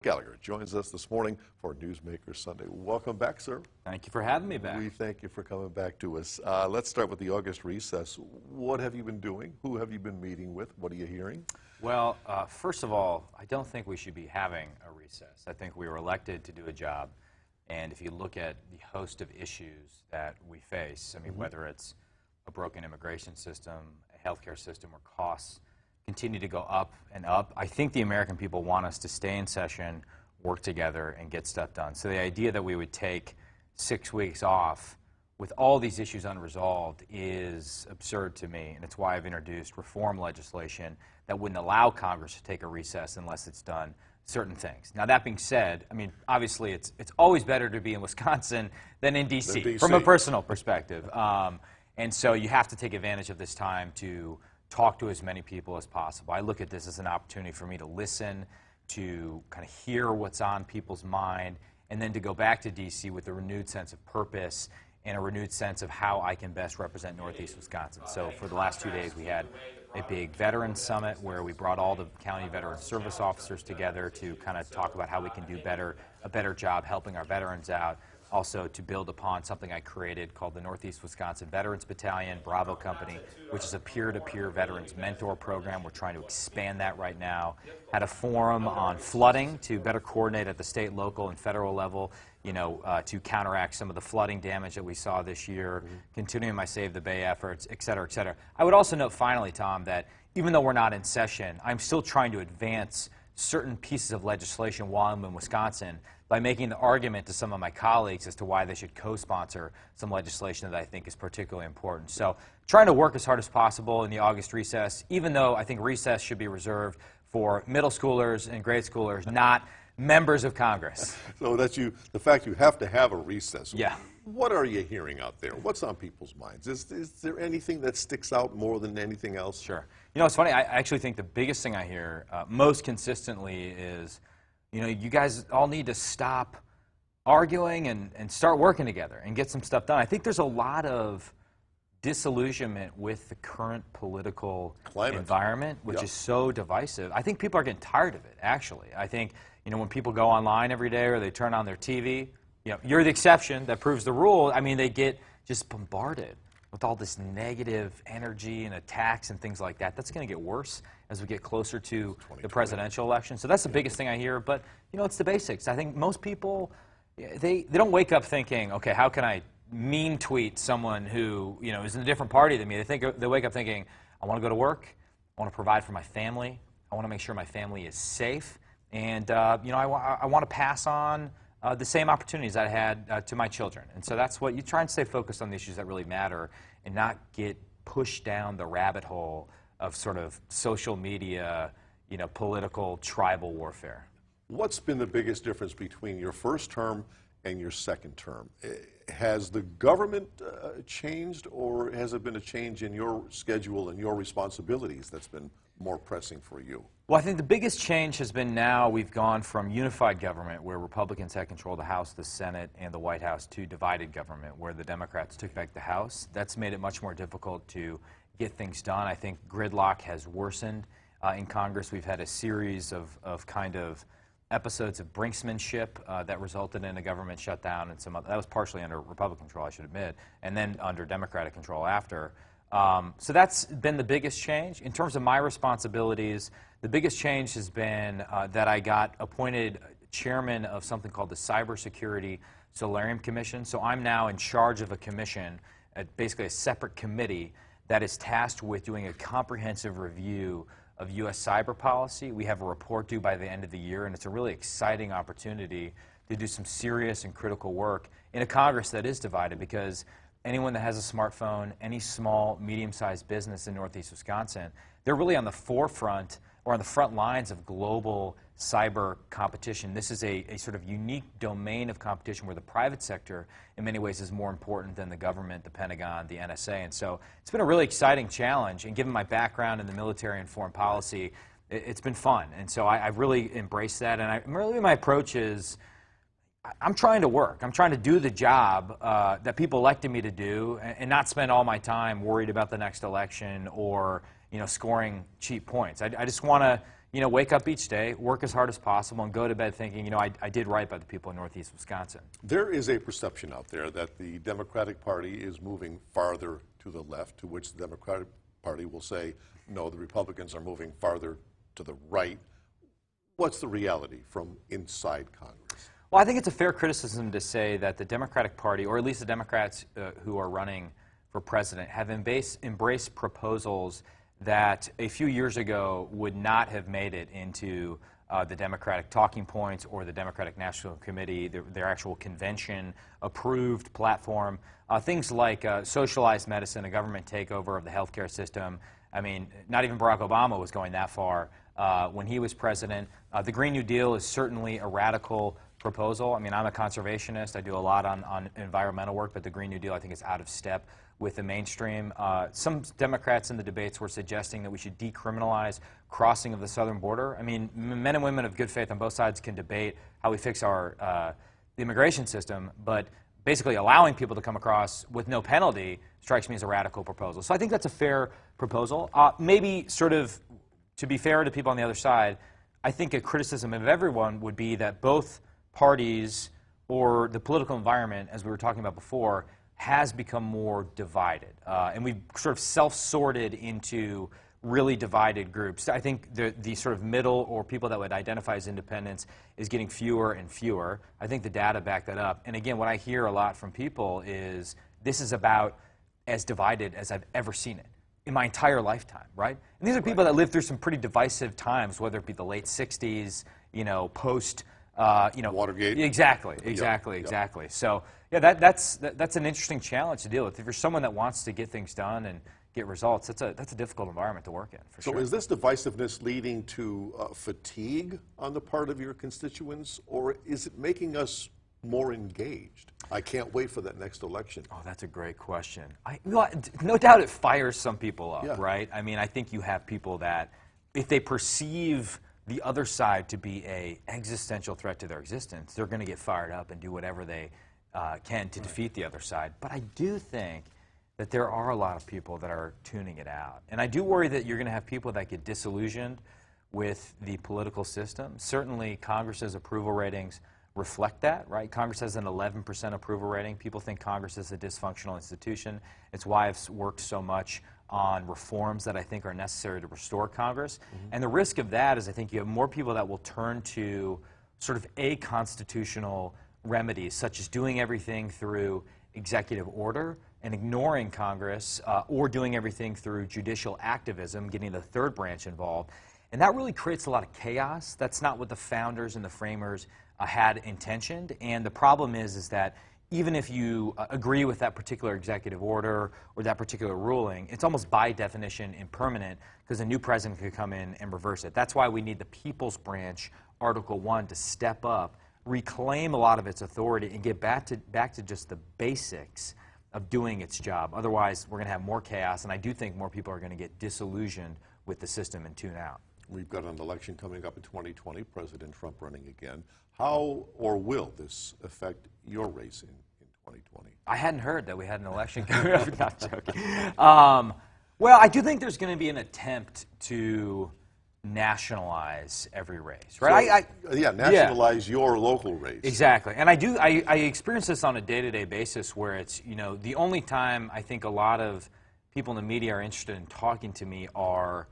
Gallagher joins us this morning for Newsmaker Sunday. Welcome back, sir. Thank you for having me back. We thank you for coming back to us. Let's start with the August recess. What have you been doing? Who have you been meeting with? What are you hearing? Well, first of all, I don't think we should be having a recess. I think we were elected to do a job, and if you look at the host of issues that we face, I mean, whether it's a broken immigration system, a healthcare system, or costs continue to go up and up, I think the American people want us to stay in session, work together, and get stuff done. So the idea that we would take 6 weeks off with all these issues unresolved is absurd to me, and it's why I've introduced reform legislation that wouldn't allow Congress to take a recess unless it's done certain things. Now, that being said, I mean, obviously it's always better to be in Wisconsin than in D.C. from a personal perspective. And so you have to take advantage of this time to talk to as many people as possible. I look at this as an opportunity for me to listen, to kind of hear what's on people's mind, and then to go back to D.C. with a renewed sense of purpose and a renewed sense of how I can best represent Northeast Wisconsin. So for the last 2 days, we had a big Veterans Summit where we brought all the county veteran service officers together to kind of talk about how we can do a better job helping our veterans out. Also to build upon something I created called the Northeast Wisconsin Veterans Battalion, Bravo Company, which is a peer-to-peer veterans mentor program. We're trying to expand that right now. Had a forum on flooding to better coordinate at the state, local, and federal level, you know, to counteract some of the flooding damage that we saw this year, continuing my Save the Bay efforts, et cetera, et cetera. I would also note finally, Tom, that even though we're not in session, I'm still trying to advance certain pieces of legislation while I'm in Wisconsin by making the argument to some of my colleagues as to why they should co-sponsor some legislation that I think is particularly important. So trying to work as hard as possible in the August recess, even though I think recess should be reserved for middle schoolers and grade schoolers, not members of Congress. So that's the fact you have to have a recess. Yeah. What are you hearing out there? What's on people's minds? Is there anything that sticks out more than anything else? Sure. You know, it's funny. I actually think the biggest thing I hear most consistently is, you know, you guys all need to stop arguing and start working together and get some stuff done. I think there's a lot of disillusionment with the current political environment, which is so divisive. I think people are getting tired of it, actually. I think, you know, when people go online every day or they turn on their TV, you know, you're the exception that proves the rule. I mean, they get just bombarded with all this negative energy and attacks and things like that. That's going to get worse as we get closer to the presidential election. So that's the biggest thing I hear. But, you know, it's the basics. I think most people, they don't wake up thinking, okay, how can I mean tweet someone who, you know, is in a different party than me? They wake up thinking, I want to go to work, I want to provide for my family, I want to make sure my family is safe, and, you know, I want to pass on the same opportunities I had to my children. And so that's what you try and stay focused on the issues that really matter and not get pushed down the rabbit hole of sort of social media, you know, political tribal warfare. What's been the biggest difference between your first term and your second term? Has the government changed, or has it been a change in your schedule and your responsibilities that's been more pressing for you? Well, I think the biggest change has been now we've gone from unified government, where Republicans had control of the House, the Senate, and the White House, to divided government, where the Democrats took back the House. That's made it much more difficult to get things done. I think gridlock has worsened in Congress. We've had a series of kind of episodes of brinksmanship that resulted in a government shutdown, and some other, that was partially under Republican control, I should admit, and then under Democratic control after. So that's been the biggest change. In terms of my responsibilities, the biggest change has been that I got appointed chairman of something called the Cybersecurity Solarium Commission. So I'm now in charge of a commission, basically a separate committee, that is tasked with doing a comprehensive review of U.S. cyber policy. We have a report due by the end of the year, and it's a really exciting opportunity to do some serious and critical work in a Congress that is divided, because anyone that has a smartphone, any small, medium-sized business in Northeast Wisconsin, they're really on the forefront or on the front lines of global cyber competition. This is a sort of unique domain of competition where the private sector, in many ways, is more important than the government, the Pentagon, the NSA. And so it's been a really exciting challenge. And given my background in the military and foreign policy, it's been fun. And so I've really embraced that. And really my approach is, I'm trying to work. I'm trying to do the job that people elected me to do, and not spend all my time worried about the next election or, you know, scoring cheap points. I just want to, you know, wake up each day, work as hard as possible, and go to bed thinking, you know, I did right by the people in Northeast Wisconsin. There is a perception out there that the Democratic Party is moving farther to the left, to which the Democratic Party will say, no, the Republicans are moving farther to the right. What's the reality from inside Congress? Well, I think it's a fair criticism to say that the Democratic Party, or at least the Democrats who are running for president, have embraced proposals that a few years ago would not have made it into the Democratic talking points or the Democratic National Committee, their actual convention-approved platform. Things like socialized medicine, a government takeover of the healthcare system. I mean, not even Barack Obama was going that far when he was president. The Green New Deal is certainly a radical proposal. I mean, I'm a conservationist. I do a lot on environmental work, but the Green New Deal, I think, is out of step with the mainstream. Some Democrats in the debates were suggesting that we should decriminalize crossing of the southern border. I mean, men and women of good faith on both sides can debate how we fix our the immigration system, but basically allowing people to come across with no penalty strikes me as a radical proposal. So I think that's a fair proposal. Maybe sort of, to be fair to people on the other side, I think a criticism of everyone would be that both parties or the political environment, as we were talking about before, has become more divided. And we've sort of self-sorted into really divided groups. I think the sort of middle or people that would identify as independents is getting fewer and fewer. I think the data back that up. And again, what I hear a lot from people is this is about as divided as I've ever seen it in my entire lifetime, right? And these are people that lived through some pretty divisive times, whether it be the late 60s, you know, post, you know, Watergate. Exactly. So, yeah, that's an interesting challenge to deal with. If you're someone that wants to get things done and get results, that's a difficult environment to work in, for sure. So is this divisiveness leading to fatigue on the part of your constituents, or is it making us more engaged? I can't wait for that next election. Oh, that's a great question. No doubt it fires some people up, right? I mean, I think you have people that, if they perceive the other side to be an existential threat to their existence, they're going to get fired up and do whatever they can to defeat the other side. But I do think that there are a lot of people that are tuning it out. And I do worry that you're going to have people that get disillusioned with the political system. Certainly, Congress's approval ratings reflect that, right? Congress has an 11% approval rating. People think Congress is a dysfunctional institution. It's why I've worked so much on reforms that I think are necessary to restore Congress. And the risk of that is I think you have more people that will turn to sort of a-constitutional remedies, such as doing everything through executive order and ignoring Congress, or doing everything through judicial activism, getting the third branch involved. And that really creates a lot of chaos. That's not what the founders and the framers had intentioned. And the problem is that even if you agree with that particular executive order or that particular ruling, it's almost by definition impermanent because a new president could come in and reverse it. That's why we need the People's Branch, Article 1, to step up, reclaim a lot of its authority, and get back to just the basics of doing its job. Otherwise, we're going to have more chaos, and I do think more people are going to get disillusioned with the system and tune out. We've got an election coming up in 2020, President Trump running again. How or will this affect your race in 2020? I hadn't heard that we had an election coming up. Not joking. Well, I do think there's going to be an attempt to nationalize every race, right? So, nationalize your local race. Exactly. And I experience this on a day-to-day basis where it's, you know, the only time I think a lot of people in the media are interested in talking to me are,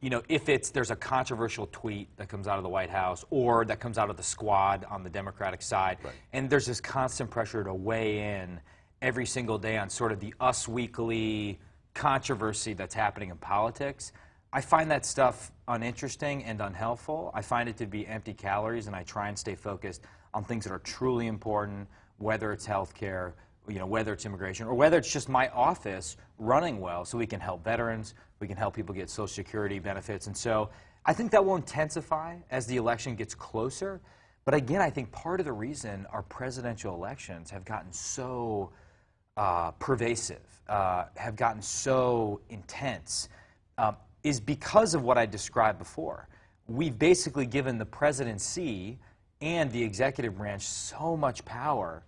you know, if there's a controversial tweet that comes out of the White House or that comes out of the squad on the Democratic side, and there's this constant pressure to weigh in every single day on sort of the Us Weekly controversy that's happening in politics. I find that stuff uninteresting and unhelpful. I find it to be empty calories, and I try and stay focused on things that are truly important, whether it's healthcare, you know, whether it's immigration, or whether it's just my office running well so we can help veterans, we can help people get Social Security benefits. And so I think that will intensify as the election gets closer. But again, I think part of the reason our presidential elections have gotten so pervasive, have gotten so intense, is because of what I described before. We've basically given the presidency and the executive branch so much power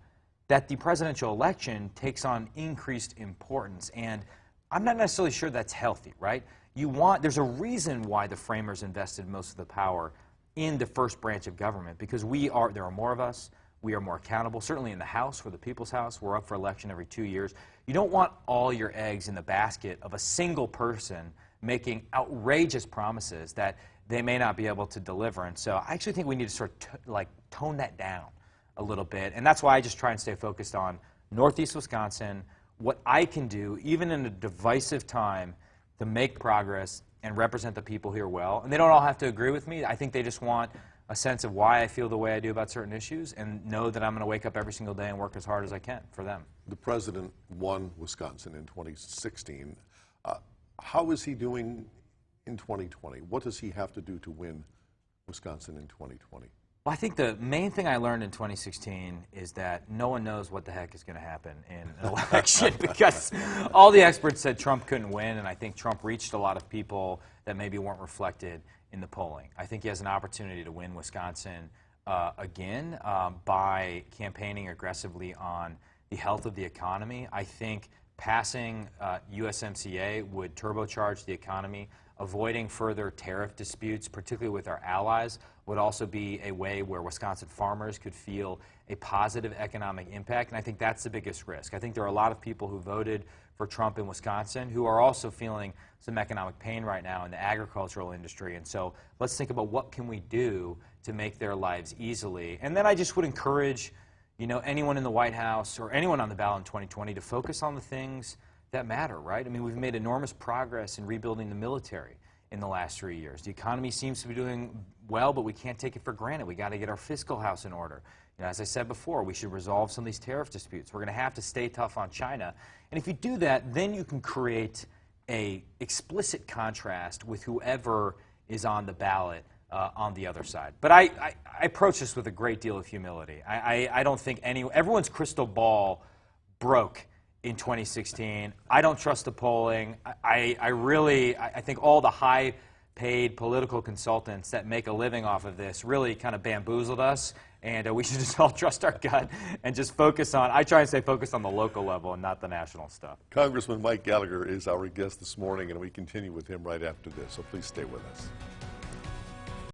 that the presidential election takes on increased importance. And I'm not necessarily sure that's healthy, right? there's a reason why the framers invested most of the power in the first branch of government, because there are more of us, we are more accountable. Certainly in the House, we're the people's House, we're up for election every 2 years. You don't want all your eggs in the basket of a single person making outrageous promises that they may not be able to deliver. And so I actually think we need to sort of tone that down a little bit. And that's why I just try and stay focused on Northeast Wisconsin, what I can do, even in a divisive time, to make progress and represent the people here well. And they don't all have to agree with me. I think they just want a sense of why I feel the way I do about certain issues and know that I'm going to wake up every single day and work as hard as I can for them. The president won Wisconsin in 2016. How is he doing in 2020? What does he have to do to win Wisconsin in 2020? Well, I think the main thing I learned in 2016 is that no one knows what the heck is going to happen in an election because all the experts said Trump couldn't win, and I think Trump reached a lot of people that maybe weren't reflected in the polling. I think he has an opportunity to win Wisconsin again by campaigning aggressively on the health of the economy. I think passing USMCA would turbocharge the economy. Avoiding further tariff disputes, particularly with our allies, would also be a way where Wisconsin farmers could feel a positive economic impact, and I think that's the biggest risk. I think there are a lot of people who voted for Trump in Wisconsin who are also feeling some economic pain right now in the agricultural industry, and so let's think about what can we do to make their lives easily. And then I just would encourage, anyone in the White House or anyone on the ballot in 2020 to focus on the things that matter, right? I mean, we've made enormous progress in rebuilding the military in the last 3 years. The economy seems to be doing well, but we can't take it for granted. We got to get our fiscal house in order. As I said before, we should resolve some of these tariff disputes. We're going to have to stay tough on China. And if you do that, then you can create a explicit contrast with whoever is on the ballot on the other side. But I approach this with a great deal of humility. I don't think everyone's crystal ball broke in 2016. I don't trust the polling. I think all the high-paid political consultants that make a living off of this really kind of bamboozled us, and we should just all trust our gut and just focus on, I try and stay focused on the local level and not the national stuff. Congressman Mike Gallagher is our guest this morning, and we continue with him right after this, so please stay with us.